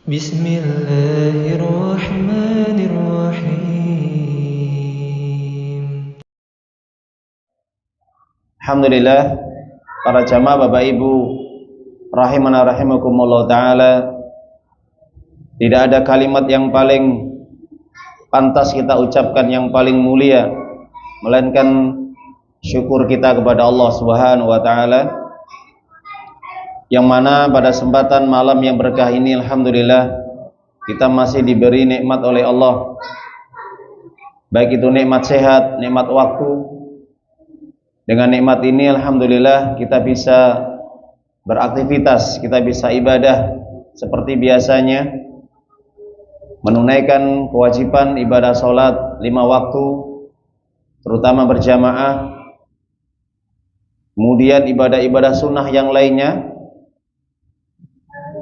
Bismillahirrahmanirrahim. Alhamdulillah, para jamaah Bapak Ibu rahimana rahimakumullah taala, tidak ada kalimat yang paling pantas kita ucapkan, yang paling mulia, melainkan syukur kita kepada Allah Subhanahu wa taala, yang mana pada kesempatan malam yang berkah ini alhamdulillah kita masih diberi nikmat oleh Allah, baik itu nikmat sehat, nikmat waktu. Dengan nikmat ini alhamdulillah kita bisa beraktivitas, kita bisa ibadah seperti biasanya, menunaikan kewajiban ibadah sholat 5 waktu, terutama berjamaah, kemudian ibadah-ibadah sunnah yang lainnya,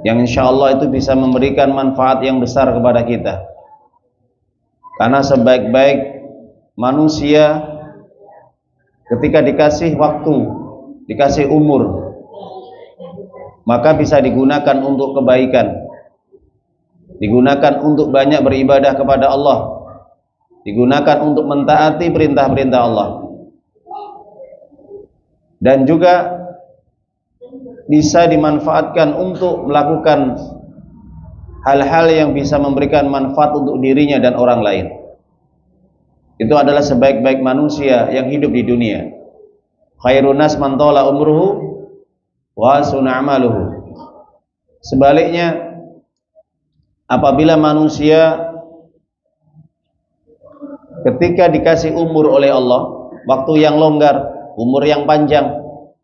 yang insya Allah itu bisa memberikan manfaat yang besar kepada kita. Karena sebaik-baik manusia ketika dikasih waktu, dikasih umur, maka bisa digunakan untuk kebaikan, digunakan untuk banyak beribadah kepada Allah, digunakan untuk mentaati perintah-perintah Allah, dan juga bisa dimanfaatkan untuk melakukan hal-hal yang bisa memberikan manfaat untuk dirinya dan orang lain. Itu adalah sebaik-baik manusia yang hidup di dunia. Khairun nas man tala umruhu wa hasuna amaluhu. Sebaliknya, apabila manusia ketika dikasih umur oleh Allah, waktu yang longgar, umur yang panjang,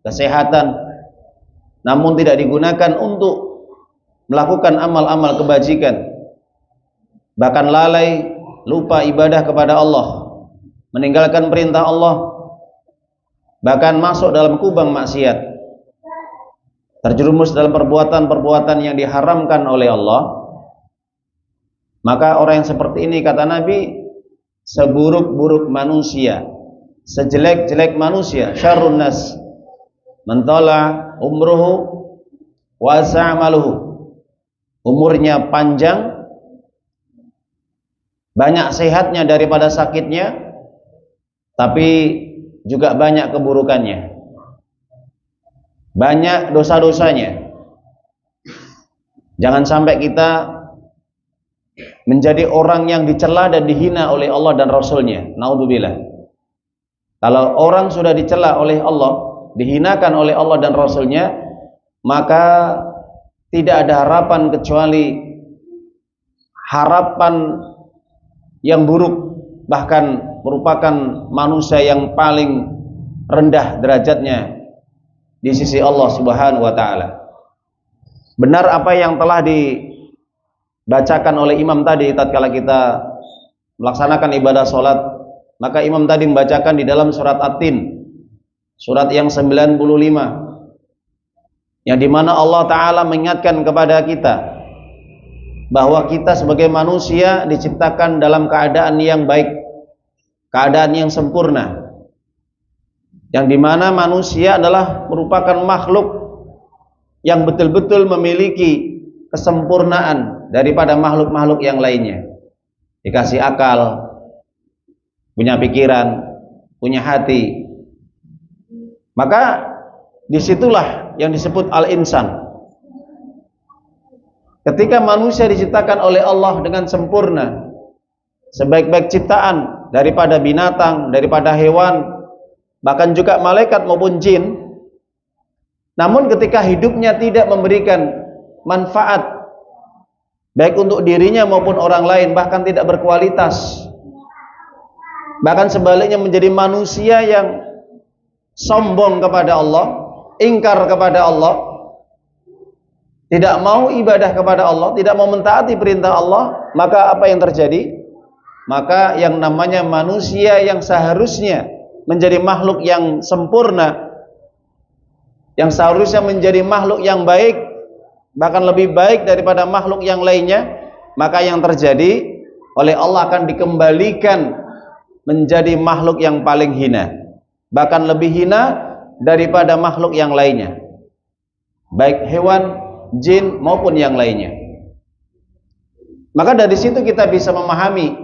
kesehatan, namun tidak digunakan untuk melakukan amal-amal kebajikan, bahkan lalai, lupa ibadah kepada Allah, meninggalkan perintah Allah, bahkan masuk dalam kubang maksiat, terjerumus dalam perbuatan-perbuatan yang diharamkan oleh Allah, maka orang yang seperti ini, kata Nabi, seburuk-buruk manusia, sejelek-jelek manusia, syarrun nas man tala umruhu wa sa'amaluhu. Umurnya panjang, banyak sehatnya daripada sakitnya, tapi juga banyak keburukannya, banyak dosa-dosanya. Jangan sampai kita menjadi orang yang dicela dan dihina oleh Allah dan Rasulnya. Naudzubillah. Kalau orang sudah dicela oleh Allah, dihinakan oleh Allah dan Rasulnya, maka tidak ada harapan kecuali harapan yang buruk, bahkan merupakan manusia yang paling rendah derajatnya di sisi Allah Subhanahu wa taala. Benar apa yang telah dibacakan oleh imam tadi tatkala kita melaksanakan ibadah salat, maka imam tadi membacakan di dalam surat At-Tin, surat yang 95, yang dimana Allah Ta'ala mengingatkan kepada kita bahwa kita sebagai manusia diciptakan dalam keadaan yang baik, keadaan yang sempurna, yang dimana manusia adalah merupakan makhluk yang betul-betul memiliki kesempurnaan daripada makhluk-makhluk yang lainnya. Dikasih akal, punya pikiran, punya hati. Maka disitulah yang disebut al-insan. Ketika manusia diciptakan oleh Allah dengan sempurna, sebaik-baik ciptaan daripada binatang, daripada hewan, bahkan juga malaikat maupun jin, namun ketika hidupnya tidak memberikan manfaat baik untuk dirinya maupun orang lain, bahkan tidak berkualitas, bahkan sebaliknya menjadi manusia yang sombong kepada Allah, ingkar kepada Allah, tidak mau ibadah kepada Allah, tidak mau mentaati perintah Allah, maka apa yang terjadi? Maka yang namanya manusia yang seharusnya menjadi makhluk yang sempurna, yang seharusnya menjadi makhluk yang baik, bahkan lebih baik daripada makhluk yang lainnya, maka yang terjadi oleh Allah akan dikembalikan menjadi makhluk yang paling hina, bahkan lebih hina daripada makhluk yang lainnya, baik hewan, jin maupun yang lainnya. Maka dari situ kita bisa memahami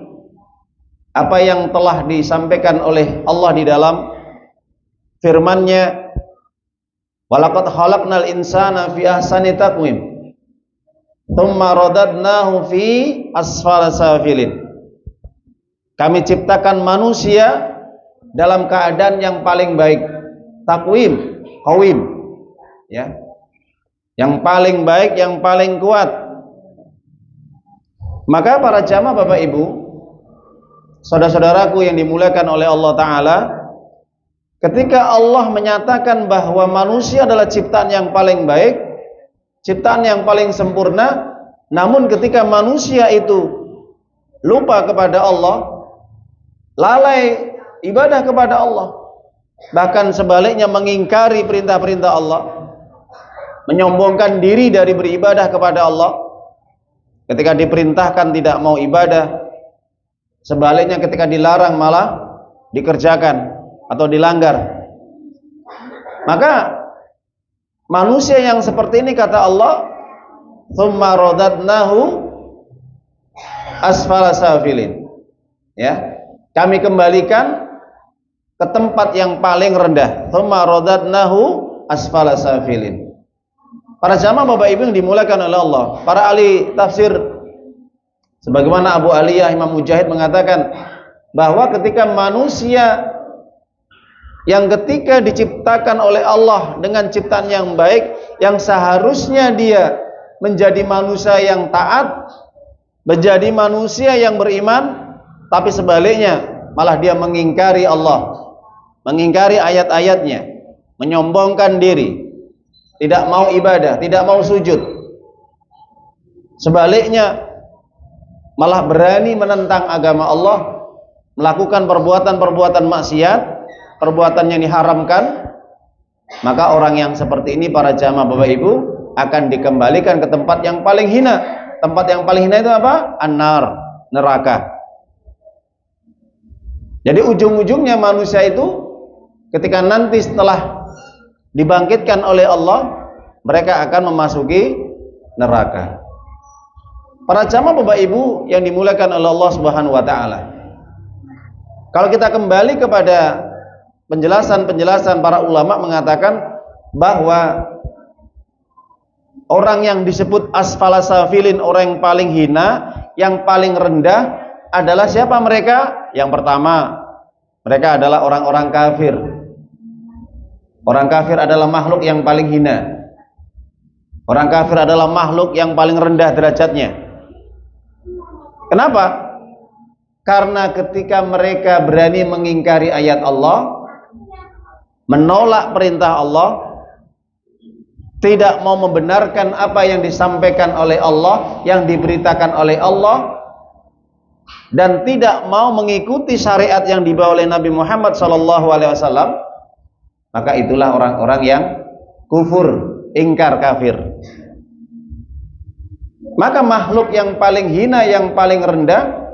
apa yang telah disampaikan oleh Allah di dalam firman-Nya, walaqad khalaqnal insana fi ahsani taqwim tsumma radadnahu fi asfala safilin. Kami ciptakan manusia dalam keadaan yang paling baik. Takwim, qawim, ya. Yang paling baik, yang paling kuat. Maka para jamaah Bapak Ibu, saudara-saudaraku yang dimuliakan oleh Allah Ta'ala, ketika Allah menyatakan bahwa manusia adalah ciptaan yang paling baik, ciptaan yang paling sempurna, namun ketika manusia itu lupa kepada Allah, lalai ibadah kepada Allah, bahkan sebaliknya mengingkari perintah-perintah Allah, menyombongkan diri dari beribadah kepada Allah, ketika diperintahkan tidak mau ibadah, sebaliknya ketika dilarang malah dikerjakan atau dilanggar. Maka manusia yang seperti ini, kata Allah, tsumma radadnahu asfala safilin, ya, kami kembalikan ke tempat yang paling rendah. Tsumma radadnahu asfala safilin. Para jamaah Bapak Ibu yang dimuliakan oleh Allah, para ahli tafsir sebagaimana Abu Aliyah Imam Mujahid mengatakan bahwa ketika manusia yang ketika diciptakan oleh Allah dengan ciptaan yang baik, yang seharusnya dia menjadi manusia yang taat, menjadi manusia yang beriman, tapi sebaliknya malah dia mengingkari Allah, mengingkari ayat-ayatnya, menyombongkan diri, tidak mau ibadah, tidak mau sujud. Sebaliknya malah berani menentang agama Allah, melakukan perbuatan-perbuatan maksiat, perbuatan yang diharamkan. Maka orang yang seperti ini, para jamaah Bapak Ibu, akan dikembalikan ke tempat yang paling hina. Tempat yang paling hina itu apa? An-nar, neraka. Jadi ujung-ujungnya manusia itu ketika nanti setelah dibangkitkan oleh Allah, mereka akan memasuki neraka. Para jamaah Bapak Ibu yang dimuliakan oleh Allah Subhanahu wa taala, kalau kita kembali kepada penjelasan-penjelasan para ulama, mengatakan bahwa orang yang disebut asfala safilin, orang yang paling hina, yang paling rendah adalah siapa mereka? Yang pertama, mereka adalah orang-orang kafir. Orang kafir adalah makhluk yang paling hina. Orang kafir adalah makhluk yang paling rendah derajatnya. Kenapa? Karena ketika mereka berani mengingkari ayat Allah, menolak perintah Allah, tidak mau membenarkan apa yang disampaikan oleh Allah, yang diberitakan oleh Allah, dan tidak mau mengikuti syariat yang dibawa oleh Nabi Muhammad SAW, maka itulah orang-orang yang kufur, ingkar, kafir. Maka makhluk yang paling hina, yang paling rendah,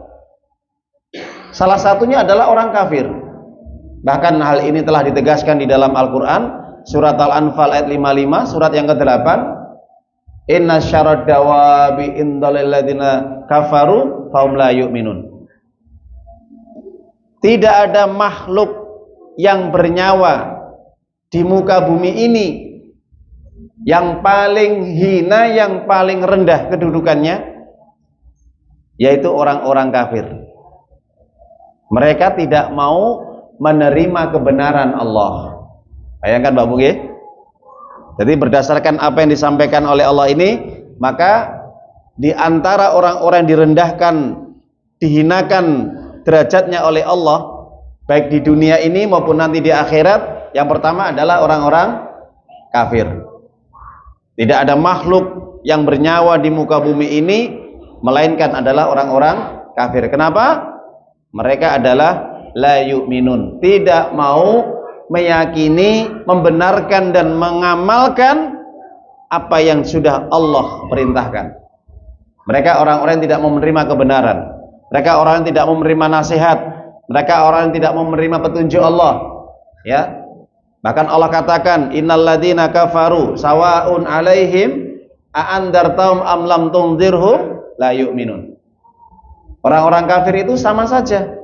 salah satunya adalah orang kafir. Bahkan hal ini telah ditegaskan di dalam Al-Quran, surat Al-Anfal ayat 55, surat yang ke-8. Inna syarad dawabi indalil ladina kafaru faum la yu'minun. Tidak ada makhluk yang bernyawa di muka bumi ini yang paling hina, yang paling rendah kedudukannya, yaitu orang-orang kafir. Mereka tidak mau menerima kebenaran Allah. Bayangkan Mbak Bungi. Jadi berdasarkan apa yang disampaikan oleh Allah ini, maka di antara orang-orang yang direndahkan, dihinakan derajatnya oleh Allah, baik di dunia ini maupun nanti di akhirat, yang pertama adalah orang-orang kafir. Tidak ada makhluk yang bernyawa di muka bumi ini melainkan adalah orang-orang kafir. Kenapa? Mereka adalah la yu'minun, tidak mau meyakini, membenarkan dan mengamalkan apa yang sudah Allah perintahkan. Mereka orang-orang yang tidak mau menerima kebenaran. Mereka orang yang tidak mau menerima nasihat. Mereka orang yang tidak mau menerima petunjuk Allah. Ya. Bahkan Allah katakan, innal ladzina kafaru sawaun alaihim a andartahum am lam tunzirhum la yu'minun. Orang-orang kafir itu sama saja.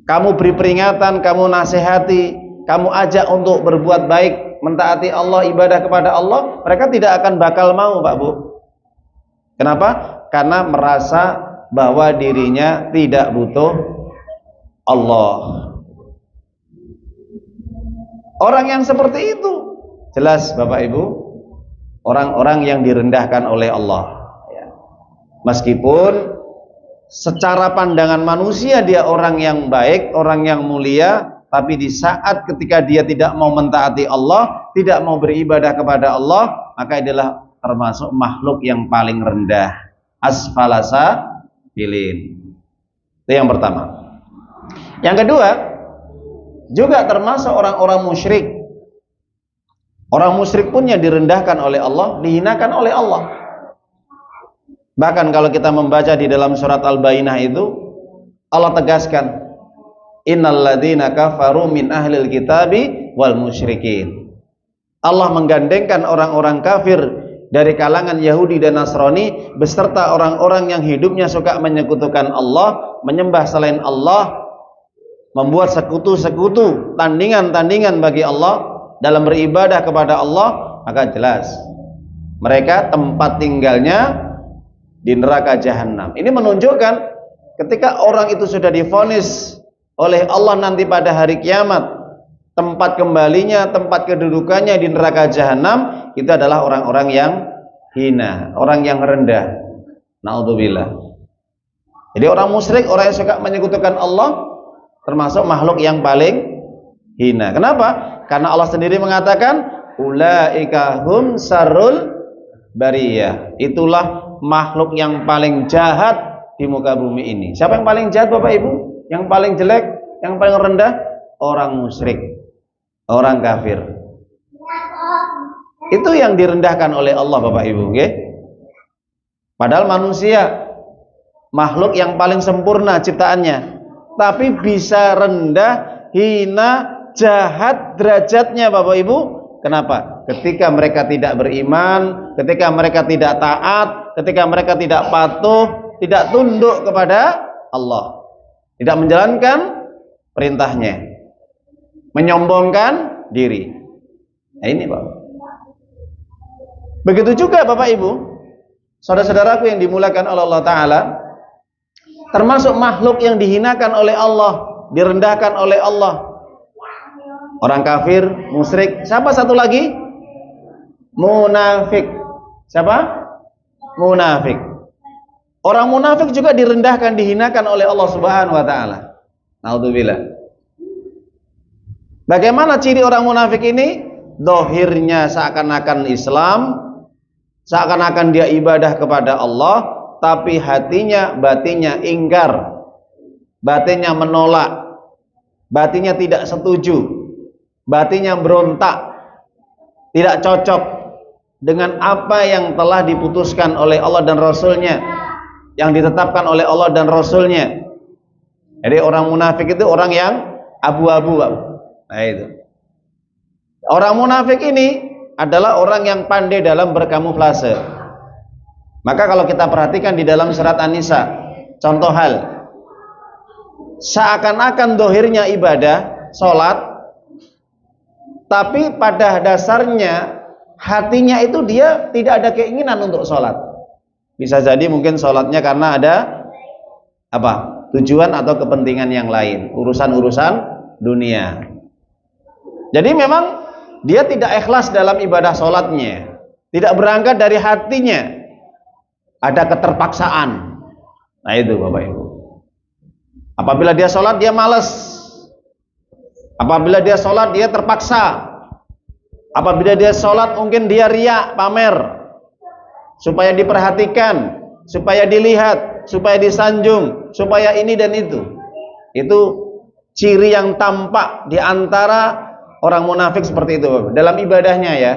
Kamu beri peringatan, kamu nasihati, kamu ajak untuk berbuat baik, mentaati Allah, ibadah kepada Allah, mereka tidak akan bakal mau, Pak Bu. Kenapa? Karena merasa bahwa dirinya tidak butuh Allah. Orang yang seperti itu jelas Bapak Ibu, orang-orang yang direndahkan oleh Allah. Meskipun secara pandangan manusia dia orang yang baik, orang yang mulia, tapi di saat ketika dia tidak mau mentaati Allah, tidak mau beribadah kepada Allah, maka adalah termasuk makhluk yang paling rendah, asfalasa bilin. Itu yang pertama. Yang kedua, juga termasuk orang-orang musyrik. Orang musyrik pun yang direndahkan oleh Allah, dihinakan oleh Allah. Bahkan kalau kita membaca di dalam surat Al-Bayyinah itu, Allah tegaskan, innal ladzina kafaru min ahlil kitabi wal musyrikin. Allah menggandengkan orang-orang kafir dari kalangan Yahudi dan Nasrani beserta orang-orang yang hidupnya suka menyekutukan Allah, menyembah selain Allah, membuat sekutu-sekutu, tandingan-tandingan bagi Allah dalam beribadah kepada Allah, maka jelas mereka tempat tinggalnya di neraka jahanam. Ini menunjukkan ketika orang itu sudah divonis oleh Allah nanti pada hari kiamat, tempat kembalinya, tempat kedudukannya di neraka jahanam, itu adalah orang-orang yang hina, orang yang rendah. Naudzubillah. Jadi orang musyrik, orang yang suka menyekutukan Allah, termasuk makhluk yang paling hina. Kenapa? Karena Allah sendiri mengatakan, ulaika hum sarul bariyah. Itulah makhluk yang paling jahat di muka bumi ini. Siapa yang paling jahat Bapak Ibu? Yang paling jelek, yang paling rendah? Orang musyrik, orang kafir. Itu yang direndahkan oleh Allah Bapak Ibu, okay? Padahal manusia makhluk yang paling sempurna ciptaannya, tapi bisa rendah, hina, jahat derajatnya Bapak Ibu. Kenapa? Ketika mereka tidak beriman, ketika mereka tidak taat, ketika mereka tidak patuh, tidak tunduk kepada Allah, tidak menjalankan perintahnya, menyombongkan diri. Nah ini Pak. Begitu juga Bapak Ibu, saudara-saudaraku yang dimuliakan oleh Allah Ta'ala, termasuk makhluk yang dihinakan oleh Allah, direndahkan oleh Allah. Orang kafir, musyrik. Siapa satu lagi? Munafik. Siapa? Munafik. Orang munafik juga direndahkan, dihinakan oleh Allah Subhanahu wa taala. Naudzubillah. Bagaimana ciri orang munafik ini? Dohirnya seakan-akan Islam, seakan-akan dia ibadah kepada Allah, tapi hatinya, batinnya ingkar, batinnya menolak, batinnya tidak setuju, batinnya berontak, tidak cocok dengan apa yang telah diputuskan oleh Allah dan Rasulnya, yang ditetapkan oleh Allah dan Rasulnya. Jadi orang munafik itu orang yang abu-abu. Nah itu. Orang munafik ini adalah orang yang pandai dalam berkamuflase. Maka kalau kita perhatikan di dalam surat An-Nisa, contoh hal, seakan-akan dohirnya ibadah, sholat, tapi pada dasarnya hatinya itu dia tidak ada keinginan untuk sholat. Bisa jadi mungkin sholatnya karena ada apa? Tujuan atau kepentingan yang lain, urusan-urusan dunia. Jadi memang dia tidak ikhlas dalam ibadah sholatnya, tidak berangkat dari hatinya, ada keterpaksaan. Nah itu Bapak Ibu. Apabila dia sholat dia malas, apabila dia sholat dia terpaksa, apabila dia sholat mungkin dia riya, pamer, supaya diperhatikan, supaya dilihat, supaya disanjung, supaya ini dan itu. Itu ciri yang tampak di antara orang munafik seperti itu dalam ibadahnya ya.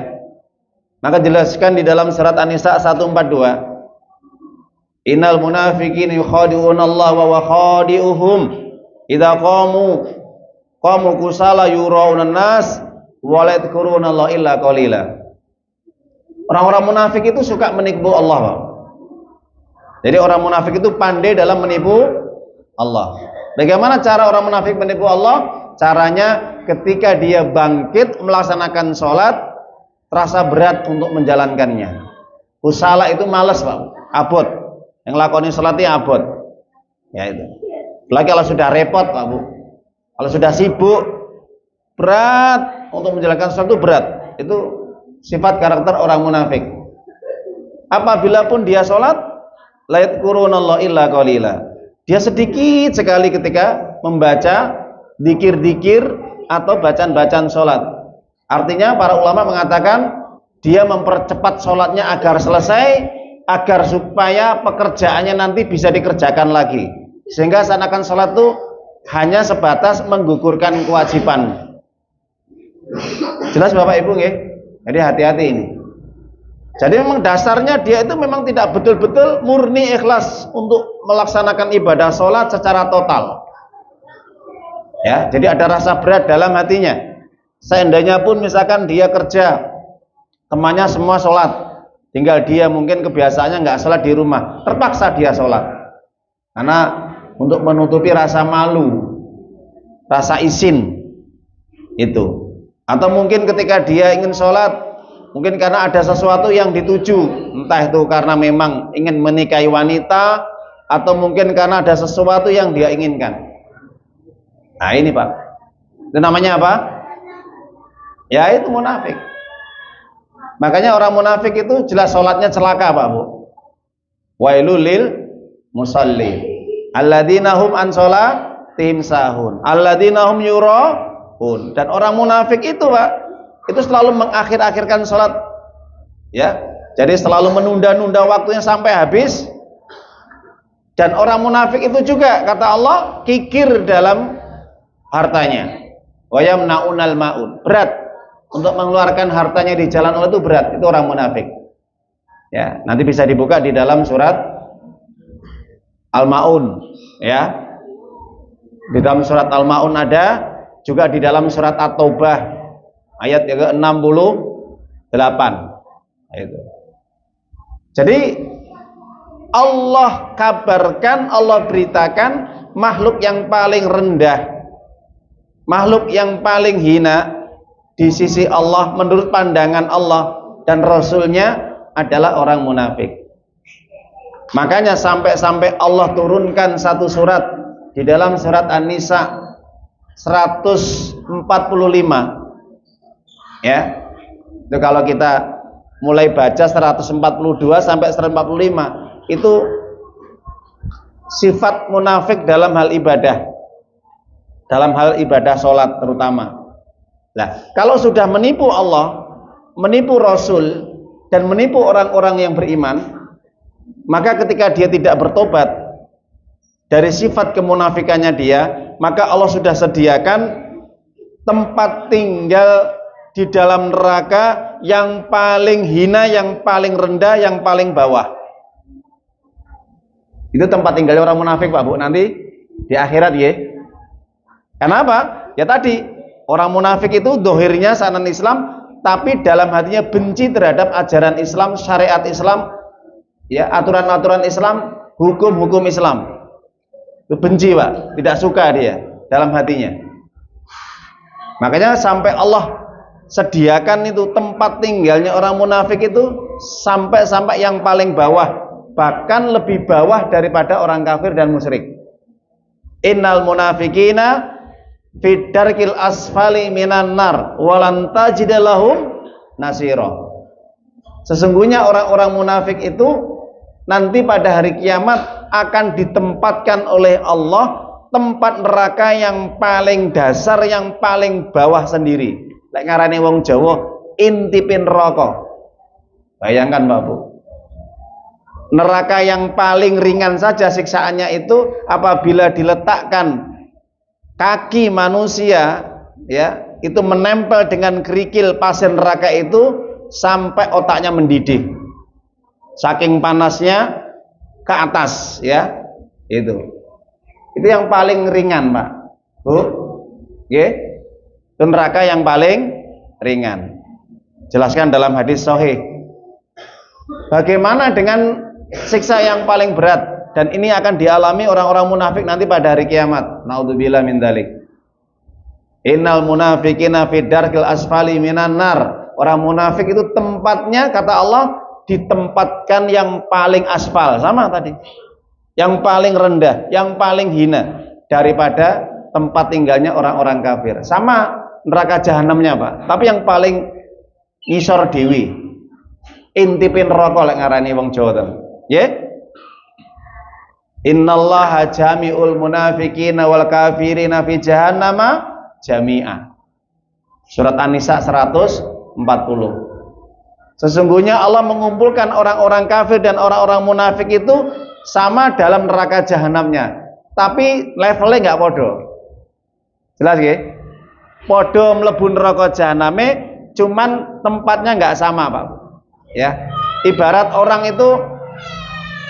Maka jelaskan di dalam surat An-Nisa 142. Innal munafiqina yukhadi'una Allah wa huwa khadi'uhum idza qamu kusala yura'una nas wa la yadhkuruna Allah illa qalila. Orang-orang munafik itu suka menipu Allah, Pak. Jadi orang munafik itu pandai dalam menipu Allah. Bagaimana cara orang munafik menipu Allah? Caranya ketika dia bangkit melaksanakan sholat, terasa berat untuk menjalankannya. Usala itu males Pak, abot. Yang lakoni sholatnya abot. Ya itu. Apalagi kalau sudah repot Pak Bu, kalau sudah sibuk, berat untuk menjalankan sholat itu berat. Itu sifat karakter orang munafik. Apabila pun dia sholat, la yadhkurunallah illa qalila. Dia sedikit sekali ketika membaca dzikir-dzikir atau bacaan-bacaan sholat. Artinya para ulama mengatakan dia mempercepat sholatnya agar selesai, agar supaya pekerjaannya nanti bisa dikerjakan lagi, sehingga seakan sholat itu hanya sebatas menggugurkan kewajiban. Jelas Bapak Ibu nggih? Jadi hati-hati ini. Jadi memang dasarnya dia itu memang tidak betul-betul murni ikhlas untuk melaksanakan ibadah sholat secara total. Ya, jadi ada rasa berat dalam hatinya. Seandainya pun misalkan dia kerja, temannya semua sholat, tinggal dia mungkin kebiasaannya nggak sholat di rumah, terpaksa dia sholat. Karena untuk menutupi rasa malu, rasa isin itu. Atau mungkin ketika dia ingin sholat, mungkin karena ada sesuatu yang dituju, entah itu karena memang ingin menikahi wanita, atau mungkin karena ada sesuatu yang dia inginkan. Nah ini Pak, itu namanya apa? Ya itu munafik. Makanya orang munafik itu jelas sholatnya celaka Pak Bu. Wailul lil musallin alladzina hum an sholatihim sahun alladzina hum yura'un. Dan orang munafik itu Pak, itu selalu mengakhir-akhirkan sholat, ya. Jadi selalu menunda-nunda waktunya sampai habis. Dan orang munafik itu juga kata Allah kikir dalam hartanya. Wa yamna'unal ma'un. Berat untuk mengeluarkan hartanya di jalan Allah itu berat. Itu orang munafik. Ya, nanti bisa dibuka di dalam surat Al-Maun, ya. Di dalam surat Al-Maun ada, juga di dalam surat At-Taubah ayat yang ke-68. Itu. Jadi Allah kabarkan, Allah beritakan makhluk yang paling rendah, makhluk yang paling hina di sisi Allah menurut pandangan Allah dan Rasulnya adalah orang munafik. Makanya sampai-sampai Allah turunkan satu surat di dalam surat An-Nisa 145, ya. Itu kalau kita mulai baca 142 sampai 145, itu sifat munafik dalam hal ibadah, dalam hal ibadah sholat terutama. Nah, kalau sudah menipu Allah, menipu Rasul, dan menipu orang-orang yang beriman, maka ketika dia tidak bertobat dari sifat kemunafikannya dia, maka Allah sudah sediakan tempat tinggal di dalam neraka yang paling hina, yang paling rendah, yang paling bawah. Itu tempat tinggalnya orang munafik Pak Bu, nanti di akhirat ya. Kenapa? Ya tadi, orang munafik itu dohirnya sanan Islam, tapi dalam hatinya benci terhadap ajaran Islam, syariat Islam, ya, aturan-aturan Islam, hukum-hukum Islam. Itu benci Pak, tidak suka dia dalam hatinya. Makanya sampai Allah sediakan itu tempat tinggalnya orang munafik itu sampai yang paling bawah, bahkan lebih bawah daripada orang kafir dan musyrik. Innal munafikina fi darkil asfali minan nar walan tajida lahum nasira. Sesungguhnya orang-orang munafik itu nanti pada hari kiamat akan ditempatkan oleh Allah tempat neraka yang paling dasar, yang paling bawah sendiri. Lek ngarani wong Jawa intipin neraka. Bayangkan Pak Bu, neraka yang paling ringan saja siksaannya itu apabila diletakkan kaki manusia, ya, itu menempel dengan kerikil pasir neraka itu sampai otaknya mendidih, saking panasnya ke atas, ya. Itu yang paling ringan Pak Bu, okay? Itu neraka yang paling ringan. Jelaskan dalam hadis sahih. Bagaimana dengan siksa yang paling berat, dan ini akan dialami orang-orang munafik nanti pada hari kiamat. Naudzubillah min dzalik. Innal munafiqina fi darkil asfali minan nar. Orang munafik itu tempatnya, kata Allah, ditempatkan yang paling aspal, sama tadi, yang paling rendah, yang paling hina daripada tempat tinggalnya orang-orang kafir. Sama neraka jahanamnya, Pak, tapi yang paling ngisor dewi, intipin rokok lek ngarani wong Jawa ta. Ya? Innallaha jami'ul munafiqina wal kafirina fi jahannama jami'a. Surat An-Nisa 140. Sesungguhnya Allah mengumpulkan orang-orang kafir dan orang-orang munafik itu sama dalam neraka jahanamnya, tapi levelnya nggak podo. Jelas ya? Podo mlebu neraka jahaname, cuman tempatnya nggak sama, Pak. Ya, ibarat orang itu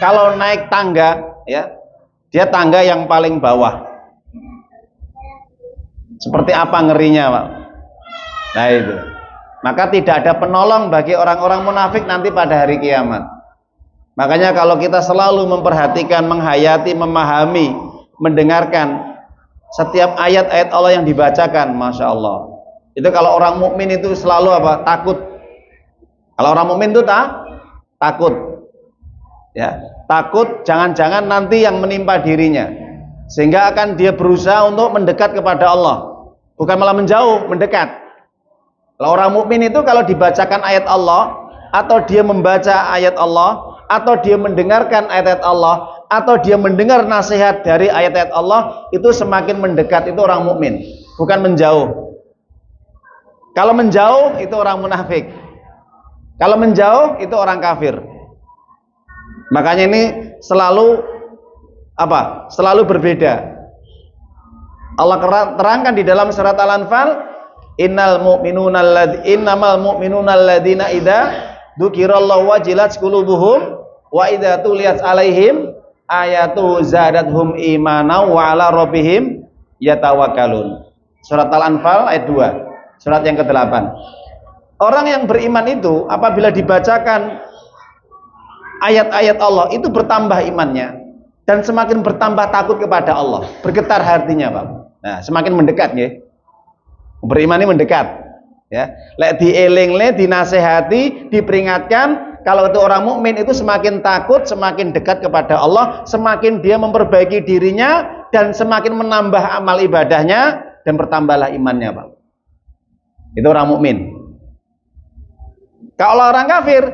kalau naik tangga, ya, dia tangga yang paling bawah. Seperti apa ngerinya, Pak? Nah itu. Maka tidak ada penolong bagi orang-orang munafik nanti pada hari kiamat. Makanya kalau kita selalu memperhatikan, menghayati, memahami, mendengarkan setiap ayat-ayat Allah yang dibacakan, Masya Allah. Itu kalau orang mukmin itu selalu apa? Takut. Kalau orang mukmin itu takut. Ya, takut jangan-jangan nanti yang menimpa dirinya. Sehingga akan dia berusaha untuk mendekat kepada Allah. Bukan malah menjauh, mendekat. Kalau orang mukmin itu kalau dibacakan ayat Allah, atau dia membaca ayat Allah, atau dia mendengarkan ayat-ayat Allah, atau dia mendengar nasihat dari ayat-ayat Allah, itu semakin mendekat, itu orang mukmin, bukan menjauh. Kalau menjauh itu orang munafik. Kalau menjauh itu orang kafir. Makanya ini selalu apa? Selalu berbeda. Allah terangkan di dalam surat Al-Anfal, innamal mu'minuna alladzina idza dzukirallahu wajilat qulubuhum wa idza tuliyat alaihim ayatu zadathum imana wa ala rabbihim yatawakkalun. Surat Al-Anfal ayat 2, surat yang ke-8. Orang yang beriman itu apabila dibacakan ayat-ayat Allah itu bertambah imannya dan semakin bertambah takut kepada Allah, bergetar hatinya, Pak. Nah, semakin mendekat ya. Beriman ini mendekat, ya. Lek dielingle, dinasehati, diperingatkan, kalau itu orang mukmin itu semakin takut, semakin dekat kepada Allah, semakin dia memperbaiki dirinya dan semakin menambah amal ibadahnya dan bertambahlah imannya, Pak. Itu orang mukmin. Kalau orang kafir,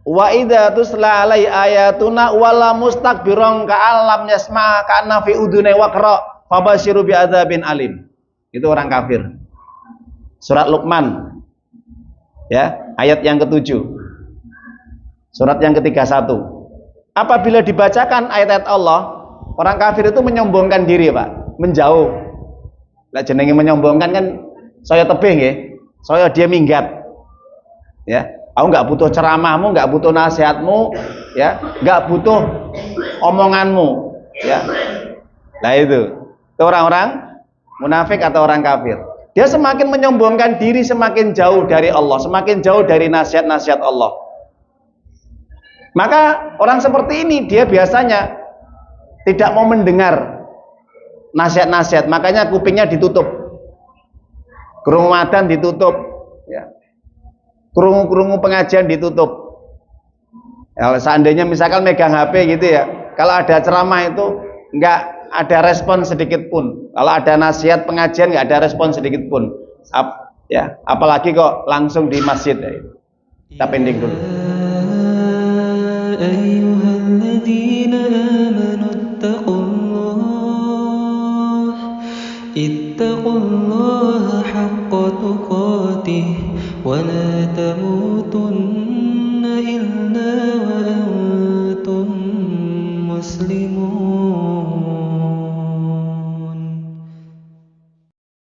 wa idza tusla alai ayatuna wala mustakbiron ka'alam yasma ka'anna fi udhunai waqra fabasyiru bi'adzabin alim. Itu orang kafir. Surat Luqman, ya, ayat yang ke-7, surat yang ke-31. Apabila dibacakan ayat-ayat Allah, orang kafir itu menyombongkan diri, Pak, menjauh. Lah jenenge menyombongkan kan saya tebih nggih, saya dia minggat. Ya, aku nggak butuh ceramahmu, nggak butuh nasihatmu, ya, nggak butuh omonganmu, ya. Nah itu orang-orang munafik atau orang kafir. Dia semakin menyombongkan diri, semakin jauh dari Allah, semakin jauh dari nasihat-nasihat Allah. Maka orang seperti ini dia biasanya tidak mau mendengar nasihat-nasihat, makanya kupingnya ditutup, krungu adzan ditutup, ya. Krungu pengajian ditutup. Ya, seandainya misalkan megang HP gitu ya, kalau ada ceramah itu enggak ada respon sedikit pun. Kalau ada nasihat pengajian nggak ada respon sedikit pun. Ya, apalagi kok langsung di masjid ya. Kita pending dulu. Ayyuhalladzina amanu ittaqullaha